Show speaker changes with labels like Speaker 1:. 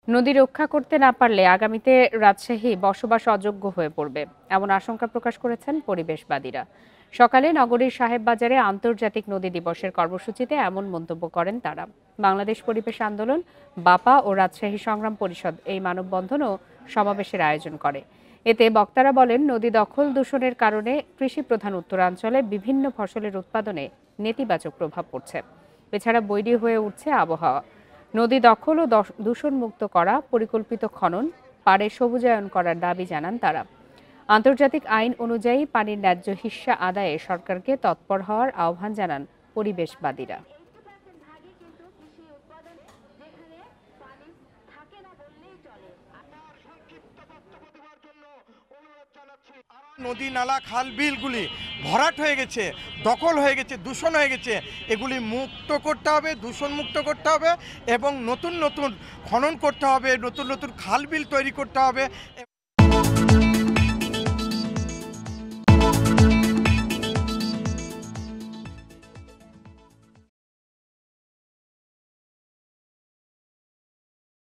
Speaker 1: নদী রক্ষা করতে না পারলে আগামীতে রাজশাহী বসবাস অযোগ্য হয়ে পড়বে, এমন আশঙ্কা প্রকাশ করেছেন পরিবেশবাদীরা। সকালে নগরীর সাহেববাজারে আন্তর্জাতিক নদী দিবসের কর্মসূচিতে এমন মন্তব্য করেন তারা। বাংলাদেশ পরিবেশ আন্দোলন, বাপা ও রাজশাহী সংগ্রাম পরিষদ এই মানববন্ধন ও সমাবেশের আয়োজন করে। এতে বক্তারা বলেন, নদী দখল দূষণের কারণে কৃষি প্রধান উত্তরাঞ্চলে বিভিন্ন ফসলের উৎপাদনে নেতিবাচক প্রভাব পড়ছে। এছাড়া বৈরী হয়ে উঠছে আবহাওয়া। নদী দখল ও দূষণমুক্ত করা, পরিকল্পিত খনন, পাড়ে সবুজায়ন করার দাবি জানান তারা। আন্তর্জাতিক আইন অনুযায়ী পানির ন্যায্য হিস্যা আদায়ে সরকারকে তৎপর হওয়ার আহ্বান জানান পরিবেশবাদীরা।
Speaker 2: নদী নালা খাল বিলগুলি ভরাট হয়ে গেছে, দখল হয়ে গেছে, দূষণ হয়ে গেছে। এগুলি মুক্ত করতে হবে, দূষণ মুক্ত করতে হবে এবং নতুন নতুন খনন করতে হবে, নতুন নতুন খাল বিল তৈরি করতে হবে।